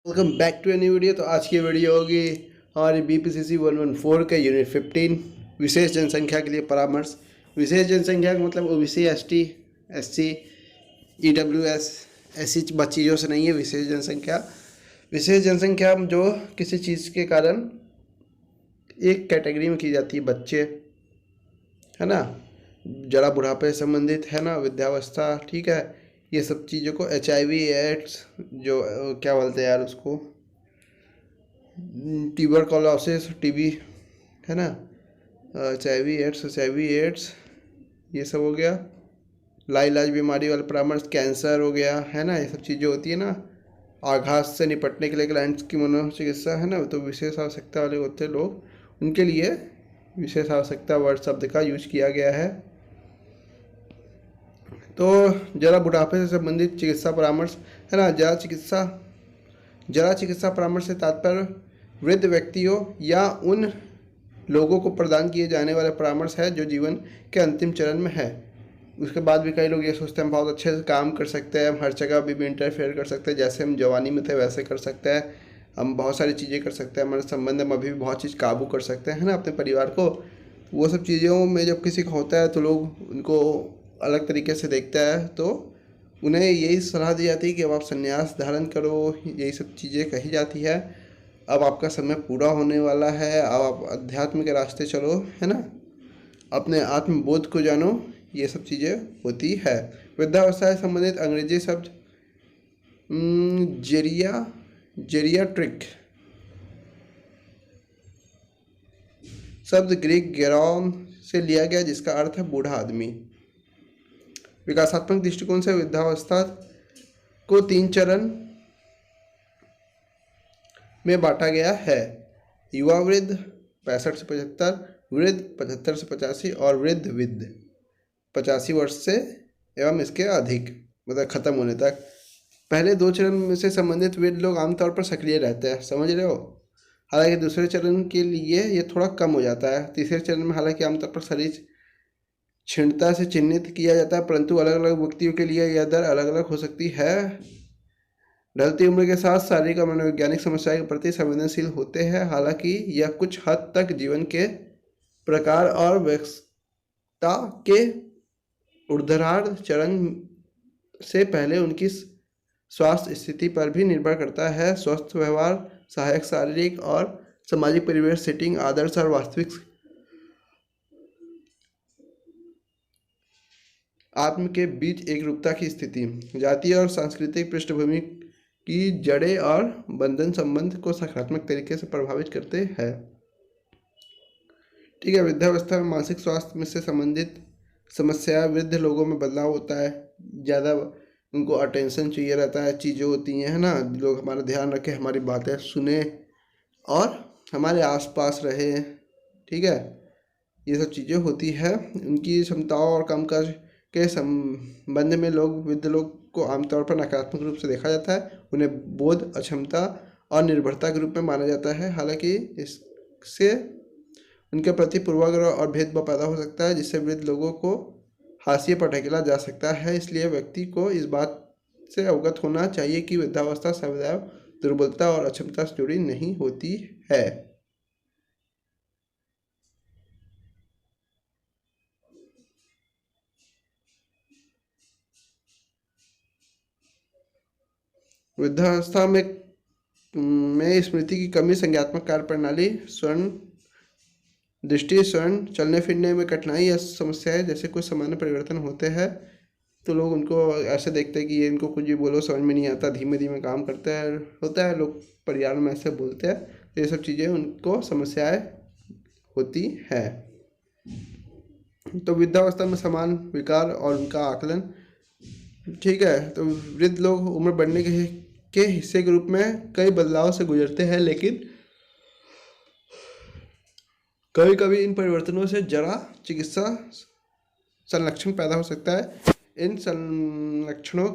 Welcome back to a new video. तो आज की वीडियो होगी हमारी BPCC 114 के यूनिट 15 विशेष जनसंख्या के लिए परामर्श। विशेष जनसंख्या का मतलब OBC ST SC EWS ऐसी चीज़ों से नहीं है। विशेष जनसंख्या जो किसी चीज़ के कारण एक कैटेगरी में की जाती है। बच्चे है ना, जरा बुढ़ापे से संबंधित है ना, वृद्धावस्था, ठीक है। ये सब चीज़ों को HIV एड्स, जो क्या बोलते हैं यार उसको, ट्यूबरकुलोसिस, TB, है ना, HIV एड्स ये सब हो गया। लाइलाज बीमारी वाला परामर्श, कैंसर हो गया, है ना। ये सब चीज़ें होती है ना। आघात से निपटने के लिए क्लाइंट्स की मनोचिकित्सा, है ना। तो विशेष आवश्यकता वाले होते लोग, उनके लिए विशेष आवश्यकता वर्ड शब्द का यूज किया गया है। तो जरा बुढ़ापे से संबंधित चिकित्सा परामर्श, है ना। जरा चिकित्सा परामर्श से तात्पर्य वृद्ध व्यक्तियों या उन लोगों को प्रदान किए जाने वाले परामर्श है जो जीवन के अंतिम चरण में है। उसके बाद भी कई लोग ये सोचते हैं हम बहुत अच्छे से काम कर सकते हैं, हम हर जगह भी इंटरफेयर कर सकते हैं, जैसे हम जवानी में थे वैसे कर सकते हैं, हम बहुत सारी चीज़ें कर सकते हैं, हमारे संबंध में अभी भी बहुत चीज़ काबू कर सकते हैं, है ना, अपने परिवार को। वो सब चीज़ों में जब किसी का होता है तो लोग उनको अलग तरीके से देखते हैं। तो उन्हें यही सलाह दी जाती है कि अब आप संन्यास धारण करो, यही सब चीज़ें कही जाती है। अब आपका समय पूरा होने वाला है, अब आप अध्यात्म के रास्ते चलो, है ना, अपने आत्मबोध को जानो, ये सब चीज़ें होती है। वृद्धावस्था से संबंधित अंग्रेजी शब्द जेरियाट्रिक शब्द ग्रीक गेरॉन से लिया गया, जिसका अर्थ है बूढ़ा आदमी। विकासात्मक दृष्टिकोण से वृद्धावस्था को 3 चरण में बांटा गया है। युवा वृद्ध 65 से 75, वृद्ध 75 से 85 और वृद्ध 85 वर्ष से एवं इसके अधिक, मतलब खत्म होने तक। पहले 2 चरण से संबंधित वृद्ध लोग आमतौर पर सक्रिय रहते हैं, समझ रहे हो। हालांकि दूसरे चरण के लिए ये थोड़ा कम हो जाता है। तीसरे चरण में हालांकि आमतौर पर शरीर क्षीणता से चिन्हित किया जाता है, परंतु अलग अलग व्यक्तियों के लिए यह दर अलग अलग हो सकती है। ढलती उम्र के साथ शारीरिक और मनोवैज्ञानिक समस्याओं के प्रति संवेदनशील होते हैं। हालांकि यह कुछ हद तक जीवन के प्रकार और व्यस्तता के ऊर्ध्वाधर चरण से पहले उनकी स्वास्थ्य स्थिति पर भी निर्भर करता है। स्वस्थ व्यवहार, सहायक शारीरिक और सामाजिक परिवेश, सेटिंग, आदर्श और वास्तविक आत्म के बीच एकरूपता की स्थिति, जातीय और सांस्कृतिक पृष्ठभूमि की जड़ें और बंधन संबंध को सकारात्मक तरीके से प्रभावित करते हैं। ठीक है। वृद्धावस्था में मानसिक स्वास्थ्य में से संबंधित समस्या, वृद्ध लोगों में बदलाव होता है, ज़्यादा उनको अटेंशन चाहिए रहता है, चीज़ें होती हैं, है ना। लोग हमारा ध्यान रखें, हमारी बातें सुने और हमारे आसपास रहे, ठीक है। ये सब चीज़ें होती है। उनकी क्षमताओं और कामकाज के संबंध में वृद्ध लोग को आमतौर पर नकारात्मक रूप से देखा जाता है। उन्हें बोध, अक्षमता और निर्भरता के रूप में माना जाता है। हालांकि इससे उनके प्रति पूर्वाग्रह और भेदभाव पैदा हो सकता है, जिससे वृद्ध लोगों को हाशिए पर ढकेला जा सकता है। इसलिए व्यक्ति को इस बात से अवगत होना चाहिए कि वृद्धावस्था सदैव दुर्बलता और अक्षमता से जुड़ी नहीं होती है। वृद्धावस्था में स्मृति की कमी, संज्ञानात्मक कार्य प्रणाली, स्वर्ण चलने फिरने में कठिनाई या समस्याएं जैसे कुछ सामान्य परिवर्तन होते हैं। तो लोग उनको ऐसे देखते हैं कि ये इनको कुछ भी बोलो समझ में नहीं आता, धीमे धीमे काम करता है, होता है, लोग परिवार में ऐसे बोलते हैं। तो ये सब चीज़ें उनको समस्याएं होती है। तो वृद्धावस्था में समान विकार और उनका आकलन, ठीक है। तो वृद्ध लोग उम्र बढ़ने के हिस्से के रूप में कई बदलाव से गुजरते हैं, लेकिन कभी कभी इन परिवर्तनों से जरा चिकित्सा संलक्षण पैदा हो सकता है। इन संलक्षणों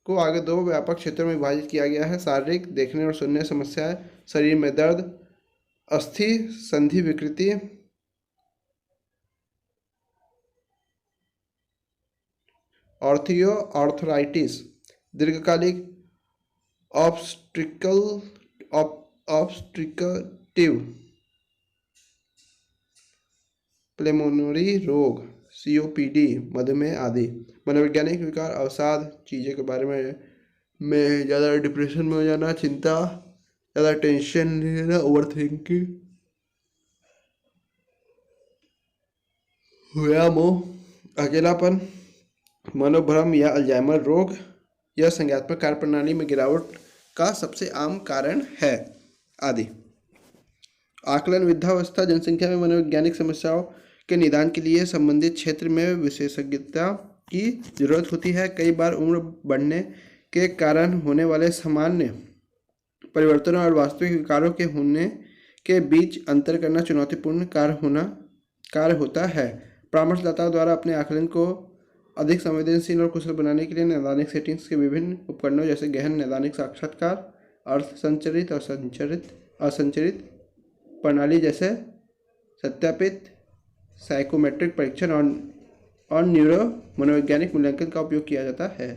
को आगे 2 व्यापक क्षेत्रों में विभाजित किया गया है: शारीरिक, देखने और सुनने समस्याएं, शरीर में दर्द, अस्थि संधि विकृति, आर्थराइटिस, दीर्घकालिक ऑब्स्ट्रिकल ऑब्स्ट्रिकटिव प्लेमोनरी रोग, COPD, मधुमेह आदि। मनोवैज्ञानिक विकार अवसाद, चीज़ों के बारे में ज़्यादा डिप्रेशन में हो जाना, चिंता, ज़्यादा टेंशन लेना, ओवर थिंकिंग, व्यामोह, अकेलापन, मनोभ्रम या अल्जाइमर रोग यह संज्ञानात्मक कार्यप्रणाली में गिरावट का सबसे आम कारण है आदि। आकलन वृद्धावस्था जनसंख्या में मनोवैज्ञानिक समस्याओं के निदान के लिए संबंधित क्षेत्र में विशेषज्ञता की जरूरत होती है। कई बार उम्र बढ़ने के कारण होने वाले सामान्य परिवर्तनों और वास्तविक विकारों के होने के बीच अंतर करना चुनौतीपूर्ण कार्य होता है। परामर्शदाताओं द्वारा अपने आकलन को अधिक संवेदनशील और कुशल बनाने के लिए नैदानिक सेटिंग्स के विभिन्न उपकरणों जैसे गहन नैदानिक साक्षात्कार, अर्ध संचरित और असंचरित प्रणाली जैसे सत्यापित साइकोमेट्रिक परीक्षण और न्यूरो मनोवैज्ञानिक मूल्यांकन का उपयोग किया जाता है।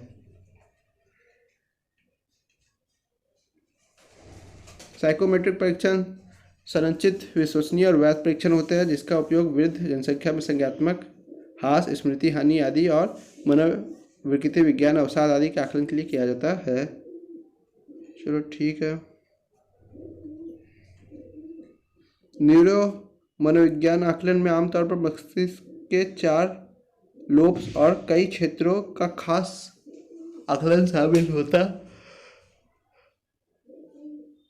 साइकोमेट्रिक परीक्षण संरचित, विश्वसनीय और वैध परीक्षण होते हैं जिसका उपयोग वृद्ध जनसंख्या में संज्ञानात्मक हास, स्मृति हानि आदि और मनोविकृति विज्ञान अवसाद आदि के आकलन के लिए किया जाता है। चलो ठीक है। न्यूरो मनोविज्ञान आकलन में आमतौर पर मस्तिष्क के 4 लोब्स और कई क्षेत्रों का खास आकलन शामिल होता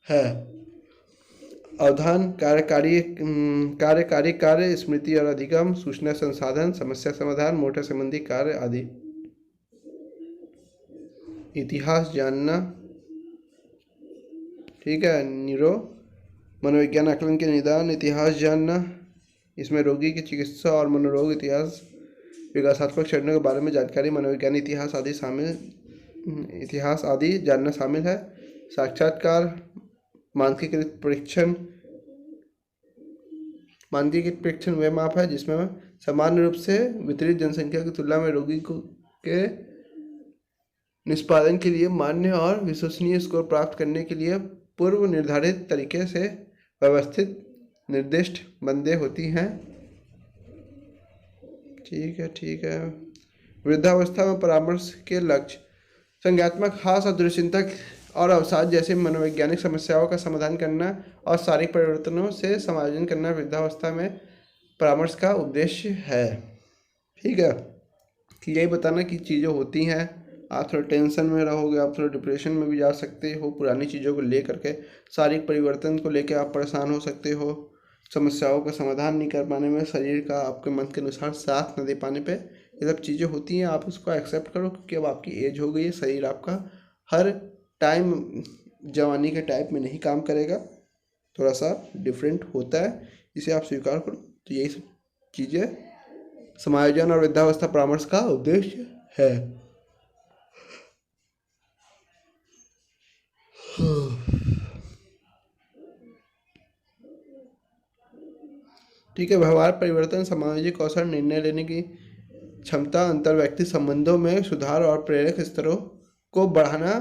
है। अवधान, कार्यकारी कार्य, स्मृति और अधिगम, सूचना संसाधन, समस्या समाधान, मोटर संबंधी कार्य आदि। इतिहास जानना, ठीक है। न्यूरो मनोविज्ञान आकलन के निदान, इतिहास जानना, इसमें रोगी की चिकित्सा और मनोरोग इतिहास, विकासात्मक चरणों के बारे में जानकारी, मनोविज्ञान इतिहास आदि जानना शामिल है। साक्षात्कार, मानकीकृत परीक्षण वे माप है जिसमें सामान्य रूप से वितरित जनसंख्या की तुलना में रोगी के निष्पादन के लिए मान्य और विश्वसनीय स्कोर प्राप्त करने के लिए पूर्व निर्धारित तरीके से व्यवस्थित निर्दिष्ट बंदे होती हैं। ठीक है। वृद्धावस्था में परामर्श के लक्ष्य संज्ञानात्मक हास और दुश्चिंता और अवसाद जैसे मनोवैज्ञानिक समस्याओं का समाधान करना और शारीरिक परिवर्तनों से समायोजन करना वृद्धावस्था में परामर्श का उद्देश्य है। ठीक है, कि यही बताना कि चीज़ें होती हैं, आप थोड़ा टेंशन में रहोगे, आप थोड़ा डिप्रेशन में भी जा सकते हो, पुरानी चीज़ों को ले करके शारीरिक परिवर्तन को लेकर आप परेशान हो सकते हो, समस्याओं का समाधान नहीं कर पाने में, शरीर का आपके मन के अनुसार साथ न दे पाने पे, ये सब चीज़ें होती हैं। आप उसको एक्सेप्ट करो क्योंकि अब आपकी एज हो गई है, शरीर आपका हर टाइम जवानी के टाइप में नहीं काम करेगा, थोड़ा सा डिफरेंट होता है, इसे आप स्वीकार करो। तो यही सब चीज़ें समायोजन और वृद्धावस्था परामर्श का उद्देश्य है। ठीक है। व्यवहार परिवर्तन, सामाजिक कौशल, निर्णय लेने की क्षमता, अंतर्व्यक्ति संबंधों में सुधार और प्रेरक स्तरों को बढ़ाना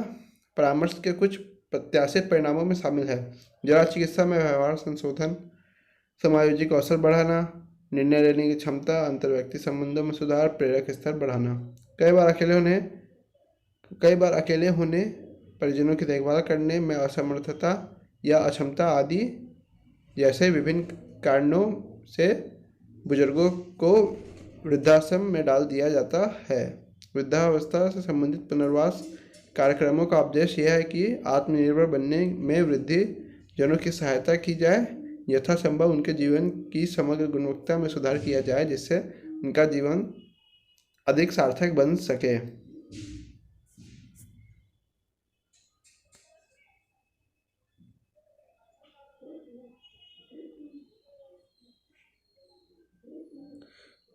परामर्श के कुछ प्रत्याशित परिणामों में शामिल है। जरा चिकित्सा में व्यवहार संशोधन, समायोजिक कौशल बढ़ाना, निर्णय लेने की क्षमता, अंतर्व्यक्ति संबंधों में सुधार, प्रेरक स्तर बढ़ाना। कई बार अकेले होने, परिजनों की देखभाल करने में असमर्थता या अक्षमता आदि जैसे विभिन्न कारणों से बुजुर्गों को वृद्धाश्रम में डाल दिया जाता है। वृद्धावस्था से संबंधित पुनर्वास कार्यक्रमों का उद्देश्य यह है कि आत्मनिर्भर बनने में वृद्धि जनों की सहायता की जाए, यथासंभव उनके जीवन की समग्र गुणवत्ता में सुधार किया जाए जिससे उनका जीवन अधिक सार्थक बन सके।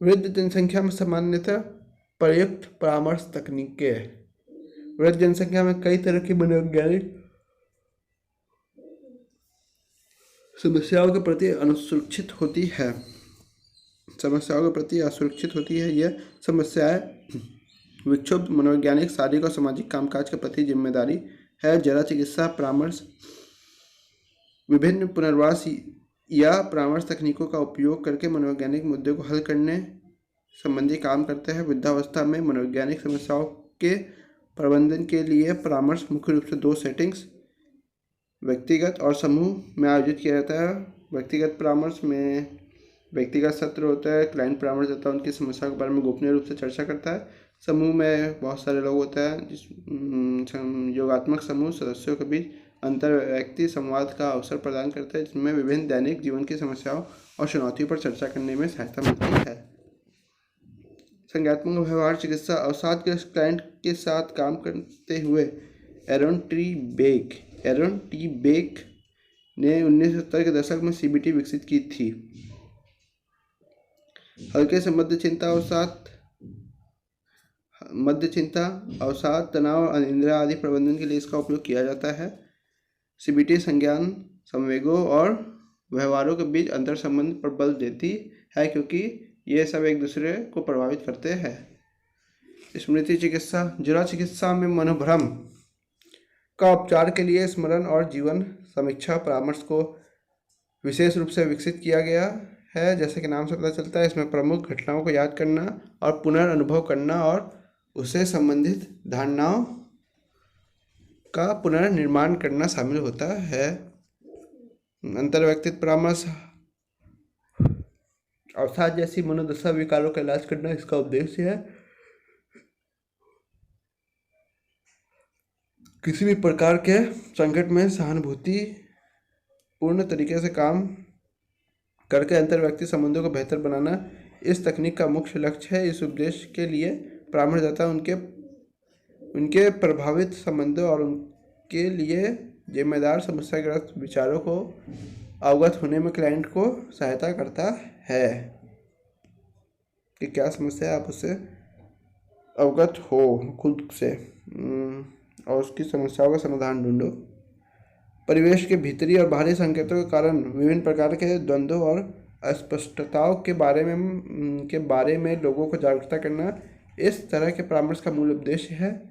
वृद्ध जनसंख्या में सामान्यतः प्रयुक्त परामर्श तकनीकें। वृद्ध जनसंख्या में कई तरह की मनोवैज्ञानिक समस्याओं के प्रति असुरक्षित होती है। यह समस्याएं विक्षुब्ध मनोवैज्ञानिक, शारीरिक और सामाजिक कामकाज के प्रति जिम्मेदारी है। जरा चिकित्सा परामर्श विभिन्न पुनर्वास या परामर्श तकनीकों का उपयोग करके मनोवैज्ञानिक मुद्दों को हल करने संबंधी काम करते हैं। वृद्धावस्था में मनोवैज्ञानिक समस्याओं के प्रबंधन के लिए परामर्श मुख्य रूप से दो सेटिंग्स, व्यक्तिगत और समूह में आयोजित किया जाता है। व्यक्तिगत परामर्श में व्यक्तिगत सत्र होता है, क्लाइंट परामर्शदाता उनकी समस्या के बारे में गोपनीय रूप से चर्चा करता है। समूह में बहुत सारे लोग होते हैं, योगात्मक समूह सदस्यों के बीच अंतर व्यक्ति संवाद का अवसर प्रदान करता है, जिसमें विभिन्न दैनिक जीवन की समस्याओं और चुनौतियों पर चर्चा करने में सहायता मिलती है। संज्ञानात्मक व्यवहार चिकित्सा अवसादग्रस्त क्लाइंट के साथ काम करते हुए एरन टी बेक ने 1970 के दशक में CBT विकसित की थी। हल्के से मध्य चिंता, अवसाद, तनाव और अनिद्रा आदि प्रबंधन के लिए इसका उपयोग किया जाता है। CBT संज्ञान, संवेगों और व्यवहारों के बीच अंतर संबंध पर बल देती है, क्योंकि ये सब एक दूसरे को प्रभावित करते हैं। स्मृति चिकित्सा, जिला चिकित्सा में मनोभ्रम का उपचार के लिए स्मरण और जीवन समीक्षा परामर्श को विशेष रूप से विकसित किया गया है। जैसे कि नाम से पता चलता है, इसमें प्रमुख घटनाओं को याद करना और पुनर्अनुभव करना और उससे संबंधित धारणाओं का पुनर्निर्माण करना शामिल होता है। अंतर्व्यक्तित्व परामर्श, अवसाद जैसी मनोदशा विकारों का इलाज करना इसका उद्देश्य है। किसी भी प्रकार के संकट में सहानुभूति पूर्ण तरीके से काम करके अंतर्व्यक्ति संबंधों को बेहतर बनाना इस तकनीक का मुख्य लक्ष्य है। इस उद्देश्य के लिए परामर्शदाता उनके प्रभावित संबंधों और उनके लिए जिम्मेदार समस्याग्रस्त विचारों को अवगत होने में क्लाइंट को सहायता करता है कि क्या समस्या है, आप उससे अवगत हो खुद से और उसकी समस्याओं का समाधान ढूंढो। परिवेश के भीतरी और बाहरी संकेतों के कारण विभिन्न प्रकार के द्वंद्वों और अस्पष्टताओं के बारे में लोगों को जागरूकता करना इस तरह के परामर्श का मूल उद्देश्य है।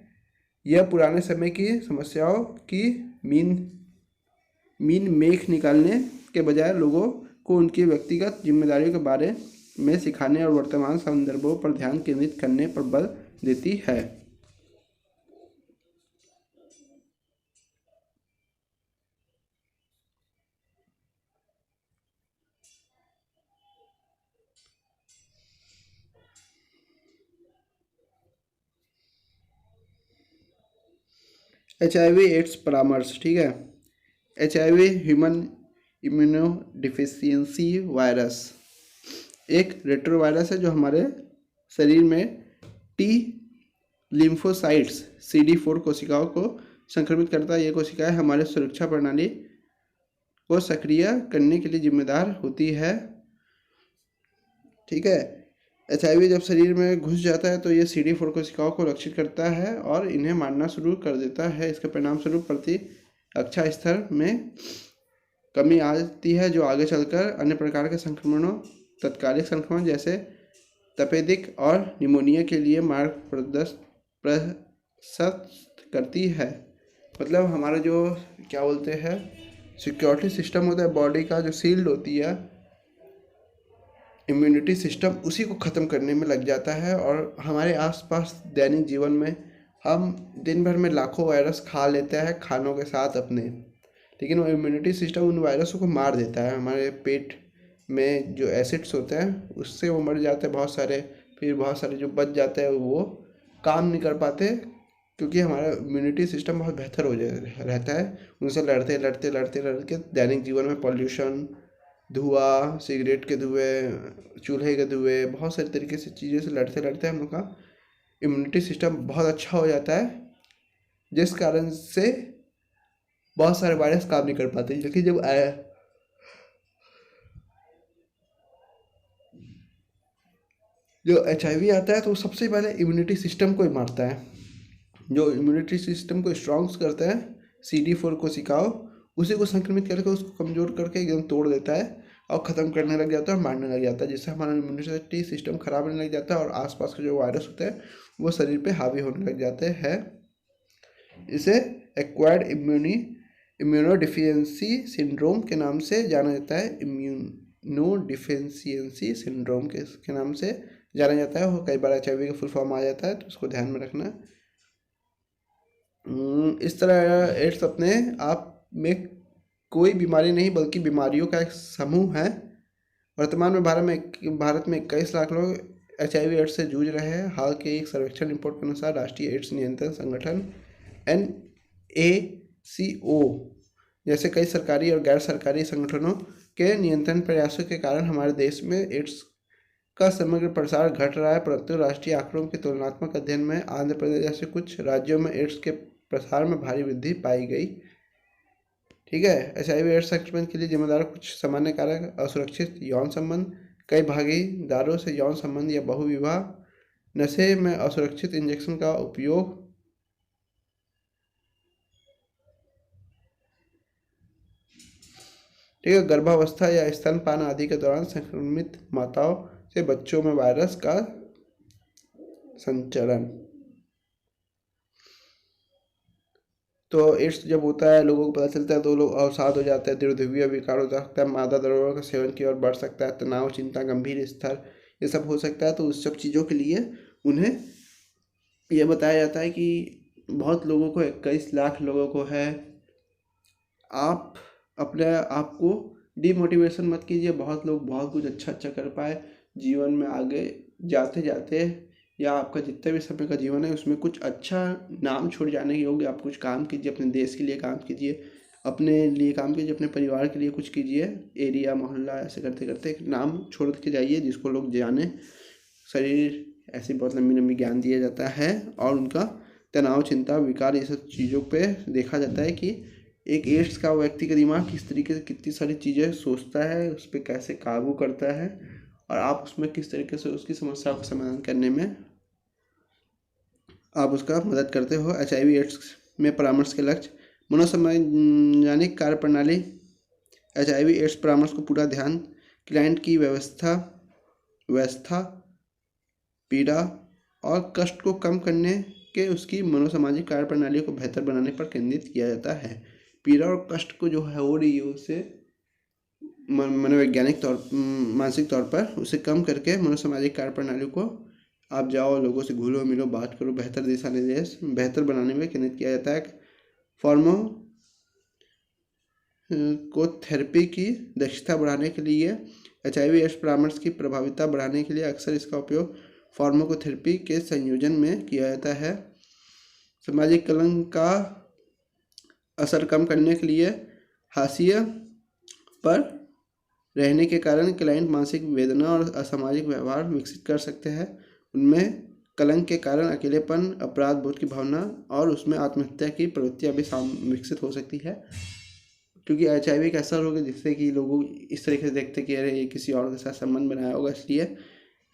यह पुराने समय की समस्याओं की मीन मेख निकालने के बजाय लोगों को उनकी व्यक्तिगत जिम्मेदारियों के बारे में सिखाने और वर्तमान संदर्भों पर ध्यान केंद्रित करने पर बल देती है। HIV एड्स परामर्श, ठीक है। HIV ह्यूमन इम्यूनोडिफिशियंसी वायरस एक रेट्रोवायरस है जो हमारे शरीर में टी लिम्फोसाइट्स CD4 कोशिकाओं को संक्रमित करता है। ये कोशिकाएं हमारे सुरक्षा प्रणाली को सक्रिय करने के लिए जिम्मेदार होती है, ठीक है। HIV जब शरीर में घुस जाता है तो ये CD4 कोशिकाओं को लक्षित करता है और इन्हें मारना शुरू कर देता है। इसके परिणाम स्वरूप प्रतिरक्षा स्तर में कमी आती है, जो आगे चलकर अन्य प्रकार के संक्रमणों, तत्कालिक संक्रमण जैसे तपेदिक और निमोनिया के लिए मार्ग प्रशस्त करती है। मतलब हमारा जो क्या बोलते हैं सिक्योरिटी सिस्टम होता है, बॉडी का जो शील्ड होती है, इम्यूनिटी सिस्टम, उसी को ख़त्म करने में लग जाता है। और हमारे आसपास दैनिक जीवन में हम दिन भर में लाखों वायरस खा लेते हैं खानों के साथ अपने, लेकिन वो इम्यूनिटी सिस्टम उन वायरसों को मार देता है। हमारे पेट में जो एसिड्स होते हैं उससे वो मर जाते हैं बहुत सारे, फिर बहुत सारे जो बच जाते हैं वो काम नहीं कर पाते, क्योंकि हमारा इम्यूनिटी सिस्टम बहुत बेहतर हो रहता है। उनसे लड़ते लड़ते दैनिक जीवन में पॉल्यूशन, धुआं, सिगरेट के धुएँ, चूल्हे के धुएँ, बहुत सारे तरीके से चीज़ों से लड़ते हम लोग का इम्यूनिटी सिस्टम बहुत अच्छा हो जाता है, जिस कारण से बहुत सारे वायरस काम नहीं कर पाते। लेकिन जब जो HIV आता है तो सबसे पहले इम्यूनिटी सिस्टम को ही मारता है। जो इम्यूनिटी सिस्टम को स्ट्रॉन्ग करता है CD4 कोशिकाओं, उसी को संक्रमित करके उसको कमज़ोर करके एकदम तोड़ देता है और ख़त्म करने लग जाता है और मारने लग जाता है, जिससे हमारा इम्यूनिटी सिस्टम खराब होने लग जाता है और आसपास के जो वायरस होते हैं वो शरीर पे हावी होने लग जाते हैं। इसे एक्वायर्ड इम्यूनोडिफिशियंसी सिंड्रोम के नाम से जाना जाता है। इम्यूनोडिफिशियंसी सिंड्रोम के नाम से जाना जाता है। और कई बार HIV का फुल फॉर्म आ जाता है, तो उसको ध्यान में रखना। इस तरह एड्स अपने आप में कोई बीमारी नहीं बल्कि बीमारियों का एक समूह है। वर्तमान में भारत में 21 लाख लोग HIV एड्स से जूझ रहे हैं। हाल के एक सर्वेक्षण रिपोर्ट के अनुसार राष्ट्रीय एड्स नियंत्रण संगठन NACO जैसे कई सरकारी और गैर सरकारी संगठनों के नियंत्रण प्रयासों के कारण हमारे देश में एड्स का समग्र प्रसार घट रहा है, परंतु राष्ट्रीय आंकड़ों के तुलनात्मक अध्ययन में आंध्र प्रदेश जैसे कुछ राज्यों में एड्स के प्रसार में भारी वृद्धि पाई गई। ठीक है। HIV एड्स संक्रमण के लिए जिम्मेदार कुछ सामान्य कारक: असुरक्षित यौन संबंध, कई भागीदारों से यौन संबंध या बहुविवाह, नशे में असुरक्षित इंजेक्शन का उपयोग, ठीक है, गर्भावस्था या स्तनपान आदि के दौरान संक्रमित माताओं से बच्चों में वायरस का संचरण। तो एड्स जब होता है, लोगों को पता चलता है, तो लोग अवसाद हो जाते हैं, ध्रुवीय विकार हो सकता है, मादा द्रव्यों का सेवन की ओर बढ़ सकता है, तनाव, चिंता, गंभीर स्तर, ये सब हो सकता है। तो उस सब चीज़ों के लिए उन्हें यह बताया जाता है कि बहुत लोगों को, 21 लाख लोगों को है। आप अपने आप को डिमोटिवेशन मत कीजिए। बहुत लोग बहुत कुछ अच्छा अच्छा कर पाए जीवन में, आगे जाते जाते, या आपका जितने भी समय का जीवन है उसमें कुछ अच्छा नाम छोड़ जाने के योग्य आप कुछ काम कीजिए। अपने देश के लिए काम कीजिए, अपने लिए काम कीजिए, अपने परिवार के लिए कुछ कीजिए। एरिया, मोहल्ला, ऐसे करते करते एक नाम छोड़ के जाइए जिसको लोग जाने। शरीर ऐसी बहुत लंबी लंबी ज्ञान दिया जाता है, और उनका तनाव, चिंता, विकार, ये सब चीज़ों पे देखा जाता है कि एक एड्स का व्यक्ति का दिमाग किस तरीके से कितनी सारी चीज़ें सोचता है, उस पर कैसे काबू करता है, और आप उसमें किस तरीके से उसकी समस्या का समाधान करने में आप उसका मदद करते हो। HIV एड्स में परामर्श के लक्ष्य: मनोवैज्ञानिक कार्यप्रणाली। HIV एड्स परामर्श को पूरा ध्यान क्लाइंट की व्यवस्था, पीड़ा और कष्ट को कम करने के उसकी मनोसामाजिक कार्यप्रणाली को बेहतर बनाने पर केंद्रित किया जाता है। पीड़ा और कष्ट को जो है हो रही है उसे मनोवैज्ञानिक मानसिक तौर पर उसे कम करके मनोसामाजिक कार्यप्रणाली को आप जाओ, लोगों से घुलो मिलो, बात करो, बेहतर दिशा निर्देश बेहतर बनाने में केंद्रित किया जाता है। फार्मो को थेरेपी की दक्षता बढ़ाने के लिए HIV एड्स परामर्श की प्रभाविता बढ़ाने के लिए अक्सर इसका उपयोग फार्माकोथेरेपी के संयोजन में किया जाता है। सामाजिक कलंक का असर कम करने के लिए हाशिए पर रहने के कारण क्लाइंट मानसिक वेदना और असामाजिक व्यवहार विकसित कर सकते हैं। उनमें कलंक के कारण अकेलेपन, अपराध बोध की भावना और उसमें आत्महत्या की प्रवृत्तियां भी विकसित हो सकती है, क्योंकि HIV का असर होगा जिससे कि लोग इस तरीके से देखते कि अरे ये किसी और के साथ संबंध बनाया होगा इसलिए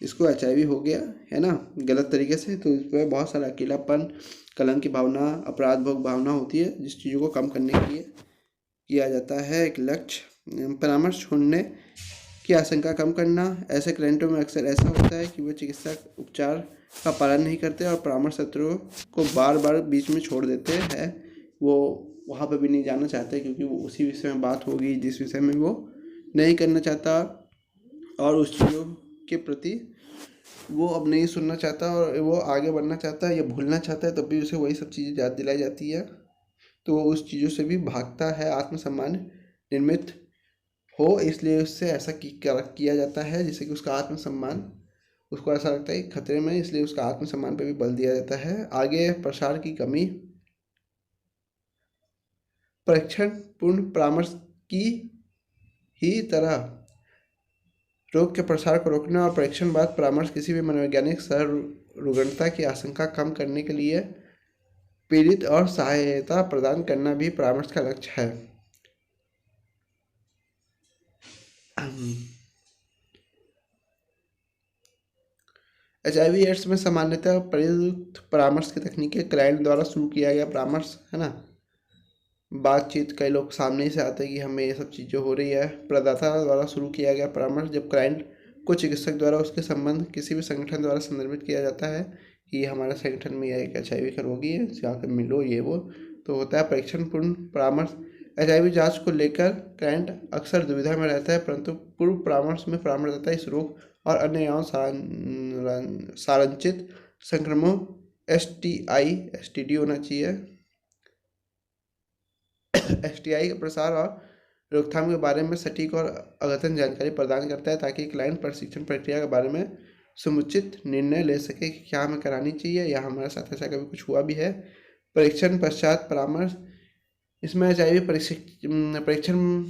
इसको HIV हो गया है ना, गलत तरीके से। तो इस पर बहुत सारा अकेलापन, कलंक की भावना, अपराध भोग भावना होती है, जिस चीज़ों को कम करने के लिए किया जाता है एक लक्ष्य। परामर्श छोड़ने की आशंका कम करना। ऐसे क्लाइंटों में अक्सर ऐसा होता है कि वे चिकित्सा उपचार का पालन नहीं करते और परामर्श सत्रों को बार बार बीच में छोड़ देते हैं। वो वहाँ पर भी नहीं जाना चाहते क्योंकि वो उसी विषय में बात होगी जिस विषय में वो नहीं करना चाहता, और उस चीज़ों के प्रति वो अब नहीं सुनना चाहता और वो आगे बढ़ना चाहता है या भूलना चाहता है, तब भी उसे वही सब चीज़ें याद दिलाई जाती है, तो वो उस चीज़ों से भी भागता है। आत्मसम्मान निर्मित हो इसलिए उससे ऐसा किया जाता है जिससे कि उसका आत्मसम्मान, उसको ऐसा लगता है कि खतरे में, इसलिए उसका आत्मसम्मान पे भी बल दिया जाता है। आगे प्रसार की कमी। परीक्षण पूर्ण परामर्श की ही तरह रोग के प्रसार को रोकना और परीक्षण बाद परामर्श किसी भी मनोवैज्ञानिक रुग्णता की आशंका कम करने के लिए पीड़ित और सहायता प्रदान करना भी परामर्श का लक्ष्य है। HIV एड्स में सामान्यतः प्रयुक्त परामर्श की तकनीकें क्लाइंट द्वारा शुरू किया गया परामर्श है ना, बातचीत, कई लोग सामने से आते हैं कि हमें ये सब चीज़ें हो रही है। प्रदाता द्वारा शुरू किया गया परामर्श, जब क्लाइंट को चिकित्सक द्वारा उसके संबंध किसी भी संगठन द्वारा संदर्भित किया जाता है कि हमारे संगठन में यह एक HIV का रोगी है, इससे आकर मिलो, ये वो, तो होता है परीक्षण पूर्ण परामर्श। HIV जांच को लेकर क्लाइंट अक्सर दुविधा में रहता है, परंतु पूर्व परामर्श में परामर्शदाता इस रोग और अन्य यौन संचित संक्रमण STI होना चाहिए STI के प्रसार और रोकथाम के बारे में सटीक और अद्यतन जानकारी प्रदान करता है, ताकि क्लाइंट प्रशिक्षण प्रक्रिया के बारे में समुचित निर्णय ले सके कि क्या हमें करानी चाहिए या हमारे साथ ऐसा कभी कुछ हुआ भी है। परीक्षण पश्चात परामर्श, इसमें HIV परीक्षण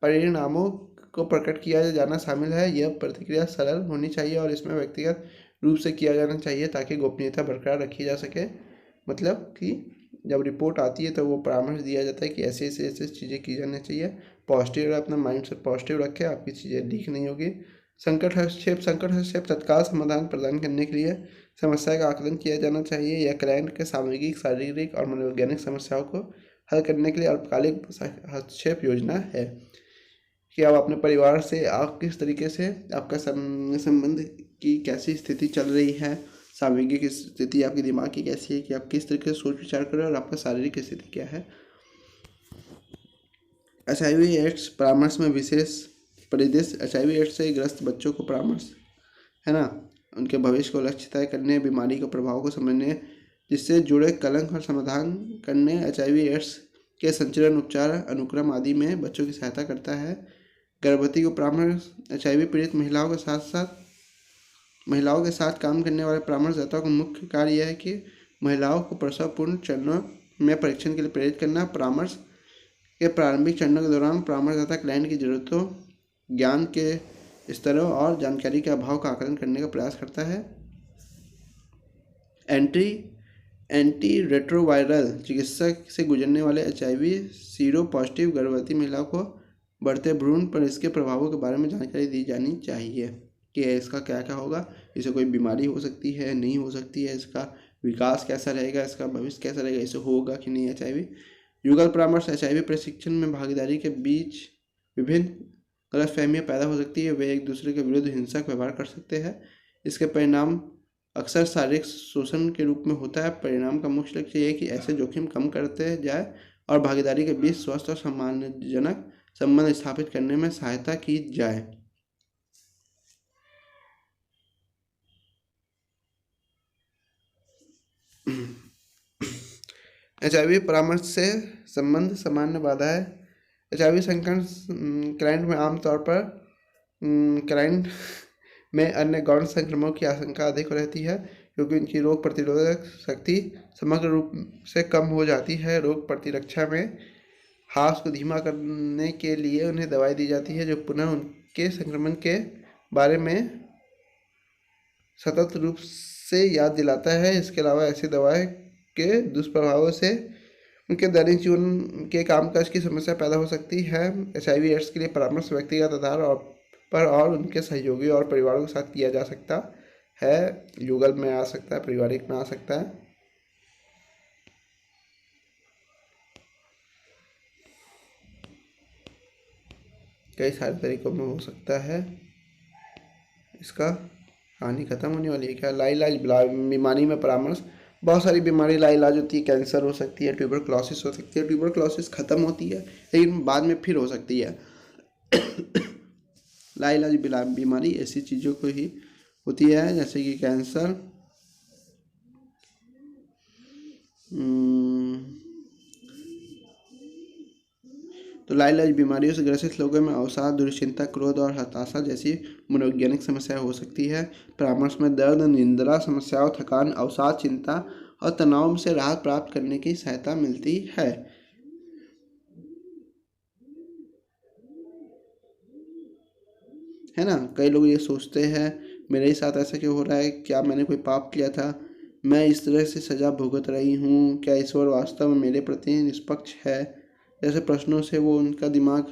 परिणामों को प्रकट किया जाना शामिल है। यह प्रतिक्रिया सरल होनी चाहिए और इसमें व्यक्तिगत रूप से किया जाना चाहिए ताकि गोपनीयता बरकरार रखी जा सके। मतलब कि जब रिपोर्ट आती है तो वो परामर्श दिया जाता है कि ऐसे ऐसे ऐसे चीज़ें की जानी चाहिए। पॉजिटिव, अपना माइंड सेट पॉजिटिव रखें, आपकी चीज़ें लीक नहीं होगी। संकट हस्तक्षेप तत्काल समाधान प्रदान करने के लिए समस्या का आकलन किया जाना चाहिए या क्लाइंट के सामूहिक, शारीरिक और मनोवैज्ञानिक समस्याओं को हल करने के लिए अल्पकालिक हस्तक्षेप योजना है कि आप अपने परिवार से आप किस तरीके से आपका संबंध की कैसी स्थिति चल रही है, सामूहिक स्थिति आपके दिमाग की कैसी है, कि आप किस तरीके से सोच विचार कर रहे हो और आपका शारीरिक स्थिति क्या है। HIV एड्स परामर्श में विशेष परिदृश्य, HIV एड्स से ग्रस्त बच्चों को परामर्श, है ना, उनके भविष्य को लक्ष्य तय करने, बीमारी के प्रभाव को समझने, जिससे जुड़े कलंक और समाधान करने, HIV एड्स के संचरण, उपचार, अनुक्रम आदि में बच्चों की सहायता करता है। गर्भवती को परामर्श, HIV पीड़ित महिलाओं के साथ काम करने वाले परामर्शदाताओं का मुख्य कार्य यह है कि महिलाओं को प्रसव पूर्व चरणों में परीक्षण के लिए प्रेरित करना। परामर्श के प्रारंभिक चरणों के दौरान परामर्शदाता क्लाइंट की जरूरतों, ज्ञान के स्तरों और जानकारी के अभाव का आकलन करने का प्रयास करता है। एंटी रेट्रोवायरल चिकित्सा से गुजरने वाले HIV सीरो पॉजिटिव गर्भवती महिलाओं को बढ़ते भ्रूण पर इसके प्रभावों के बारे में जानकारी दी जानी चाहिए कि इसका क्या क्या होगा, इसे कोई बीमारी हो सकती है, नहीं हो सकती है, इसका विकास कैसा रहेगा, इसका भविष्य कैसा रहेगा, इसे होगा कि नहीं HIV। युगल परामर्श, HIV प्रशिक्षण में भागीदारी के बीच विभिन्न गलतफहमियां पैदा हो सकती है, वे एक दूसरे के विरुद्ध हिंसक व्यवहार कर सकते हैं। इसके परिणाम अक्सर शारीरिक शोषण के रूप में होता है। परिणाम का मुख्य लक्ष्य यह है कि ऐसे जोखिम कम करते जाए और भागीदारी के बीच स्वस्थ और सम्मानजनक संबंध स्थापित करने में सहायता की जाए। HIV परामर्श से संबंध सामान्य बाधा है। HIV संकट क्लाइंट में आमतौर पर क्लाइंट में अन्य गौण संक्रमणों की आशंका अधिक रहती है, क्योंकि उनकी रोग प्रतिरोधक शक्ति समग्र रूप से कम हो जाती है। रोग प्रतिरक्षा में ह्रास को धीमा करने के लिए उन्हें दवाई दी जाती है, जो पुनः उनके संक्रमण के बारे में सतत रूप से याद दिलाता है। इसके अलावा ऐसी दवाएं के दुष्प्रभावों से उनके दैनिक जीवन के कामकाज की समस्या पैदा हो सकती है। HIV एड्स के लिए परामर्श व्यक्तिगत आधार और उनके सहयोगी और परिवारों के साथ किया जा सकता है। युगल में आ सकता है, पारिवारिक में आ सकता है। कई सारे तरीकों में हो सकता है। इसका कहानी खत्म होने वाली है क्या? लाइलाज बीमारी में परामर्श, बहुत सारी बीमारी लाइलाज होती है। कैंसर हो सकती है, ट्यूबरक्लोसिस हो सकती है। ट्यूबरक्लोसिस खत्म होती है लेकिन बाद में फिर हो सकती है। लाइलाज बीमारी ऐसी चीज़ों को ही होती है जैसे कि कैंसर, तो लाइलाज बीमारियों से ग्रसित लोगों में अवसाद, दुश्चिंता, क्रोध और हताशा जैसी मनोवैज्ञानिक समस्याएं हो सकती है। परामर्श में दर्द, निद्रा समस्याओं, थकान, अवसाद, चिंता और तनाव से राहत प्राप्त करने की सहायता मिलती है। है ना, कई लोग ये सोचते हैं मेरे ही साथ ऐसा क्यों हो रहा है, क्या मैंने कोई पाप किया था, मैं इस तरह से सजा भुगत रही हूँ, क्या ईश्वर वास्तव में मेरे प्रति निष्पक्ष है। जैसे प्रश्नों से वो उनका दिमाग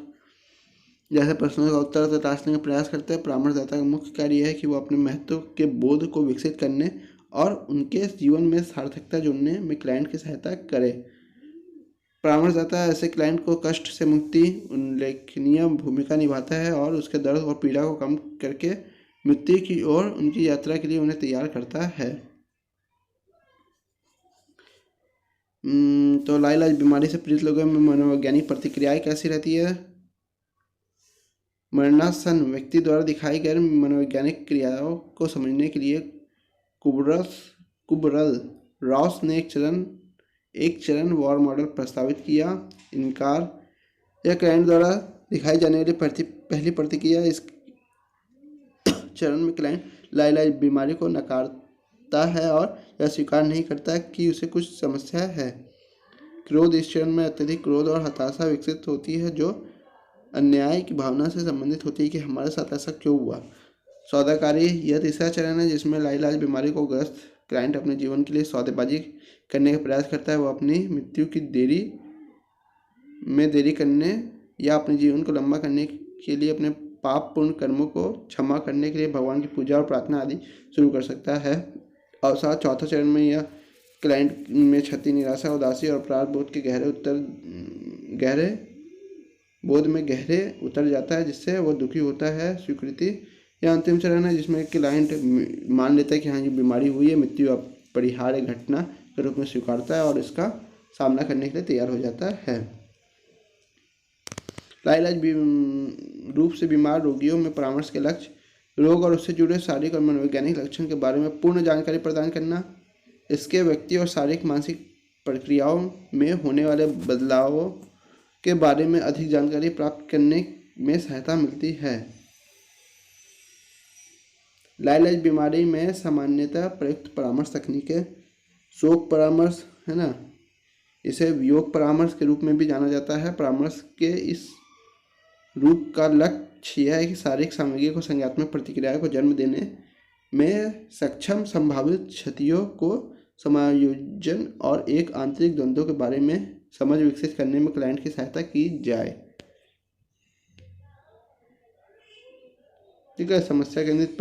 जैसे प्रश्नों का उत्तर तलाशने का प्रयास करते हैं। परामर्शदाता का मुख्य कार्य यह है कि वो अपने महत्व के बोध को विकसित करने और उनके जीवन में सार्थकता जोड़ने में क्लाइंट की सहायता करे। परामर्शदाता ऐसे क्लाइंट को कष्ट से मुक्ति उल्लेखनीय भूमिका निभाता है और उसके दर्द और पीड़ा को कम करके मृत्यु की ओर उनकी यात्रा के लिए उन्हें तैयार करता है। तो लाइलाज बीमारी से पीड़ित लोगों में मनोवैज्ञानिक प्रतिक्रियाएं कैसी रहती है? मरणासन व्यक्ति द्वारा दिखाई गई मनोवैज्ञानिक क्रियाओं को समझने के लिए कुबरल रॉस ने एक चरण वॉर मॉडल प्रस्तावित किया। इनकार यह क्लाइंट द्वारा दिखाई जाने वाली पहली प्रतिक्रिया। इस चरण में क्लाइंट लाइलाज बीमारी को नकारता है और यह स्वीकार नहीं करता कि उसे कुछ समस्या है। क्रोध इस चरण में अत्यधिक क्रोध और हताशा विकसित होती है जो अन्याय की भावना से संबंधित होती है कि हमारे साथ ऐसा क्यों हुआ। सौदाकारी यह तीसरा चरण है जिसमें लाइलाज बीमारी को ग्रस्त क्लाइंट अपने जीवन के लिए सौदेबाजी करने का प्रयास करता है। वो अपनी मृत्यु की देरी करने या अपने जीवन को लंबा करने के लिए अपने पाप पूर्ण कर्मों को क्षमा करने के लिए भगवान की पूजा और प्रार्थना आदि शुरू कर सकता है। और साथ चौथा चरण में यह क्लाइंट में क्षति, निराशा, उदासी और अपराध बोध के गहरे उतर जाता है जिससे वो दुखी होता है। स्वीकृति यह अंतिम चरण है जिसमें क्लाइंट मान लेता है कि हाँ ये बीमारी हुई है, मृत्यु अपरिहार्य घटना के रूप में स्वीकारता है और इसका सामना करने के लिए तैयार हो जाता है। लाइलाज रूप से बीमार रोगियों में परामर्श के लक्ष्य रोग और उससे जुड़े शारीरिक और मनोवैज्ञानिक लक्षण के बारे में पूर्ण जानकारी प्रदान करना। इसके व्यक्ति और शारीरिक मानसिक प्रक्रियाओं में होने वाले बदलावों के बारे में अधिक जानकारी प्राप्त करने में सहायता मिलती है। लाइलाज बीमारी में सामान्यतः प्रयुक्त परामर्श तकनीकें शोक परामर्श है ना, इसे वियोग परामर्श के रूप में भी जाना जाता है। परामर्श के इस रूप का लक्ष्य यह है कि शारीरिक सामग्री को संज्ञानात्मक प्रतिक्रिया को जन्म देने में सक्षम संभावित क्षतियों को समायोजन और एक आंतरिक द्वंद्व के बारे में समझ विकसित करने में क्लाइंट की सहायता की जाए। ठीक है। समस्या केंद्रित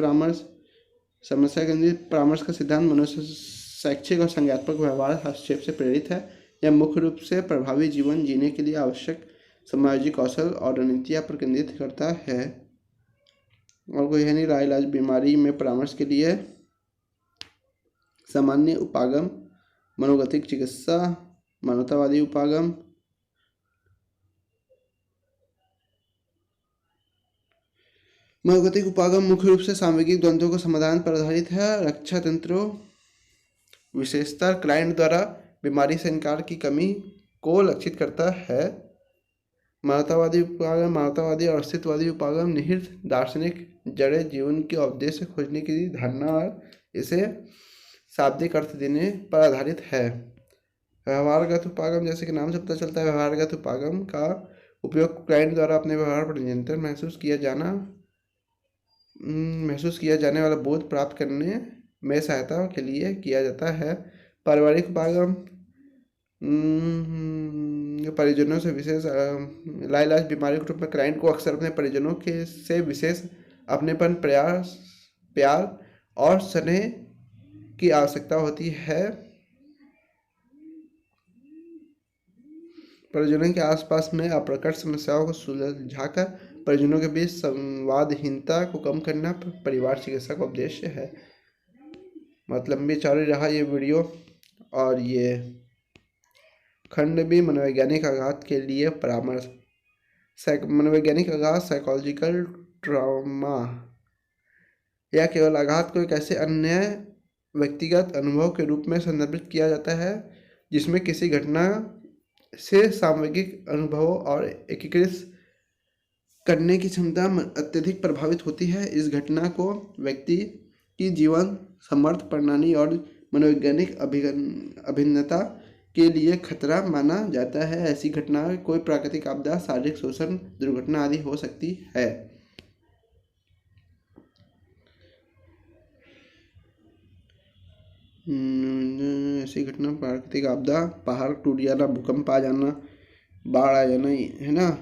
परामर्श का सिद्धांत मनुष्य शैक्षिक और संज्ञानात्मक व्यवहार हस्तक्षेप से प्रेरित है। यह मुख्य रूप से प्रभावी जीवन जीने के लिए आवश्यक सामाजिक कौशल और रणनीतियाँ पर केंद्रित करता है और कोई है नहीं। लाइलाज बीमारी में परामर्श के लिए सामान्य उपागम, मनोगतिक चिकित्सा, मानवतावादी उपागम, मनोगतिक उपागम मुख्य रूप से सामूहिक द्वंद्वों को समाधान पर आधारित है। रक्षा तंत्रों विशेषतर क्लाइंट द्वारा बीमारी से इनकार की कमी को लक्षित करता है। मानवतावादी उपागम, मानवतावादी और अस्तित्ववादी उपागम निहित दार्शनिक जड़ें जीवन के उद्देश्य खोजने की धारणा और इसे शाब्दिक अर्थ देने पर आधारित है। व्यवहारगत उपागम, जैसे कि नाम से पता चलता है, व्यवहारगत उपागम का उपयोग क्लाइंट द्वारा अपने व्यवहार पर नियंत्रण महसूस किया जाने वाला बोध प्राप्त करने में सहायता के लिए किया जाता है। पारिवारिक उपागम परिजनों से विशेष लाइलाज बीमारी के रूप में क्लाइंट को अक्सर अपने परिजनों के से विशेष अपनेपन, प्यार और स्नेह की आवश्यकता होती है। परिजनों के आसपास में अप्रकट समस्याओं को सुलझाकर परिजनों के बीच संवादहीनता को कम करना परिवार चिकित्सा का उद्देश्य है। मतलब लंबी चौड़ी रहा ये वीडियो और ये खंड भी मनोवैज्ञानिक आघात के लिए परामर्श। मनोवैज्ञानिक आघात साइकोलॉजिकल ट्रॉमा या केवल आघात को एक ऐसे अन्य व्यक्तिगत अनुभव के रूप में संदर्भित किया जाता है जिसमें किसी घटना से सामूहिक अनुभवों और एकीकृत करने की क्षमता अत्यधिक प्रभावित होती है। इस घटना को व्यक्ति की जीवन समर्थ प्रणाली और मनोवैज्ञानिक अभिन्नता के लिए खतरा माना जाता है। ऐसी घटनाएं कोई प्राकृतिक आपदा, शारीरिक शोषण, दुर्घटना आदि हो सकती है। ऐसी घटना प्राकृतिक आपदा, पहाड़ टूट जाना, भूकंप आ जाना, बाढ़ आ जाना, है ना।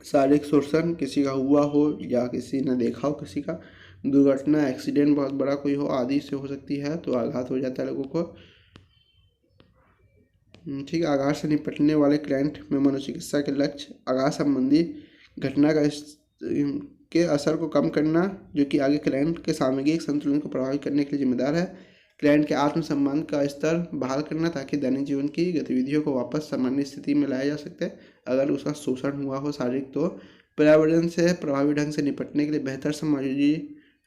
शारीरिक शोषण किसी का हुआ हो या किसी ने देखा हो, किसी का दुर्घटना, एक्सीडेंट बहुत बड़ा कोई हो आदि से हो सकती है, तो आघात हो जाता है लोगों को। ठीक है। आघात से निपटने वाले क्लाइंट में मनोचिकित्सा के लक्ष्य आघात संबंधी घटना के असर को कम करना, जो कि आगे क्लाइंट के सामग्रिक संतुलन को प्रभावित करने के लिए जिम्मेदार है। क्लाइंट के आत्मसम्मान का स्तर बहाल करना ताकि दैनिक जीवन की गतिविधियों को वापस सामान्य स्थिति में लाया जा सकता है अगर उसका शोषण हुआ हो शारीरिक। तो पर्यावरण से प्रभावी ढंग से निपटने के लिए बेहतर समाजी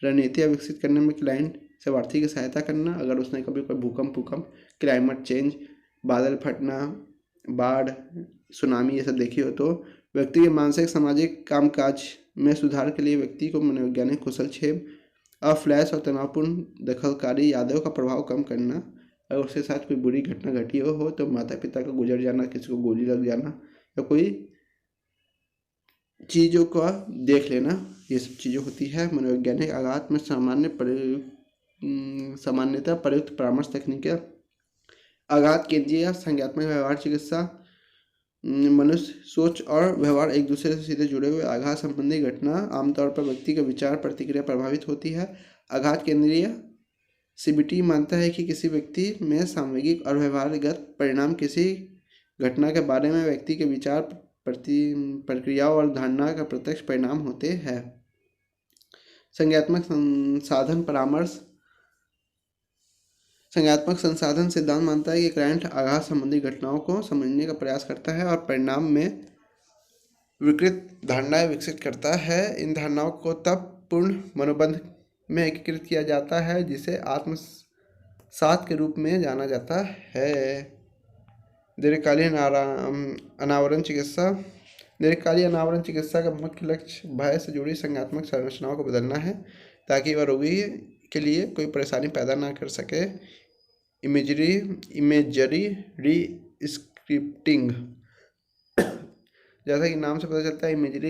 रणनीतियाँ विकसित करने में क्लाइंट से आर्थिक सहायता करना। अगर उसने कभी कोई भूकंप, क्लाइमेट चेंज, बादल फटना, बाढ़, सुनामी ये सब देखी हो तो व्यक्ति के मानसिक सामाजिक कामकाज में सुधार के लिए व्यक्ति को मनोवैज्ञानिक कुशलक्षेप, अफ्लैश और तनावपूर्ण दखलकारी यादों का प्रभाव कम करना। अगर उसके साथ कोई बुरी घटना घटी हो तो माता पिता का गुजर जाना, किसी को गोली लग जाना या कोई चीज़ों का देख लेना, ये सब चीज़ें होती है। मनोवैज्ञानिक आघात में सामान्यतः प्रयुक्त परामर्श तकनीकें आघात केंद्रीय संज्ञानात्मक व्यवहार चिकित्सा। मनुष्य सोच और व्यवहार एक दूसरे से सीधे जुड़े हुए। आघात संबंधी घटना आमतौर पर व्यक्ति का विचार प्रतिक्रिया प्रभावित होती है। आघात केंद्रीय सीबीटी मानता है कि किसी व्यक्ति में सामूहिक और व्यवहारगत परिणाम किसी घटना के बारे में व्यक्ति के विचार, प्रक्रियाओं और धारणा का प्रत्यक्ष परिणाम होते हैं। संज्ञानात्मक संसाधन परामर्श। संज्ञानात्मक संसाधन सिद्धांत मानता है कि क्लाइंट आघात संबंधी घटनाओं को समझने का प्रयास करता है और परिणाम में विकृत धारणाएं विकसित करता है। इन धारणाओं को तब पूर्ण मनोबंध में एकीकृत किया जाता है जिसे आत्मसात के रूप में जाना जाता है। दीर्घकालीन अनावरण चिकित्सा। दीर्घकालीन अनावरण चिकित्सा का मुख्य लक्ष्य भय से जुड़ी संज्ञानात्मक संरचनाओं को बदलना है ताकि वह रोगी के लिए कोई परेशानी पैदा ना कर सके। इमेजरी रीस्क्रिप्टिंग। जैसा कि नाम से पता चलता है, इमेजरी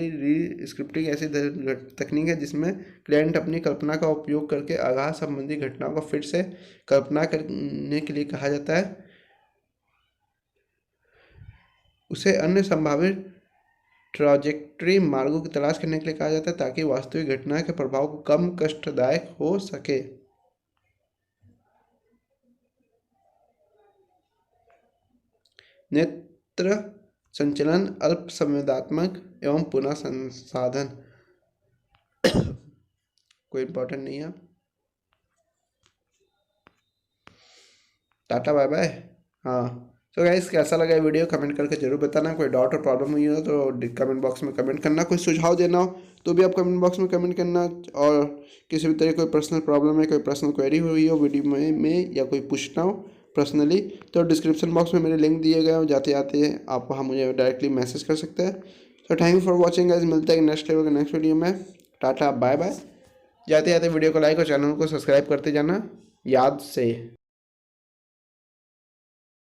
रीस्क्रिप्टिंग ऐसी तकनीक है जिसमें क्लाइंट अपनी कल्पना का उपयोग करके आघात संबंधी घटनाओं को फिर से कल्पना करने के लिए कहा जाता है। उसे अन्य संभावित ट्रैजेक्टरी मार्गों की तलाश करने के लिए कहा जाता है ताकि वास्तविक घटना के प्रभाव को कम कष्टदायक हो सके। नेत्र संचलन अल्प संवेदनात्मक एवं पुनः संसाधन। कोई इंपॉर्टेंट नहीं है। Tata bye bye. हाँ तो गाइस, कैसा लगा वीडियो कमेंट करके जरूर बताना। कोई डाउट और प्रॉब्लम हुई हो तो कमेंट बॉक्स में कमेंट करना। कोई सुझाव देना हो तो भी आप कमेंट बॉक्स में कमेंट करना। और किसी भी तरह कोई पर्सनल प्रॉब्लम है, कोई पर्सनल क्वेरी हुई हो वीडियो में या कोई पूछना हो पर्सनली, तो डिस्क्रिप्शन बॉक्स में मेरे लिंक दिए गए हो, जाते आते आप वहाँ मुझे डायरेक्टली मैसेज कर सकते हैं। तो thank you for watching guys. मिलते हैं नेक्स्ट वीडियो में। Tata bye bye. जाते जाते वीडियो को लाइक और चैनल को सब्सक्राइब करते जाना याद से।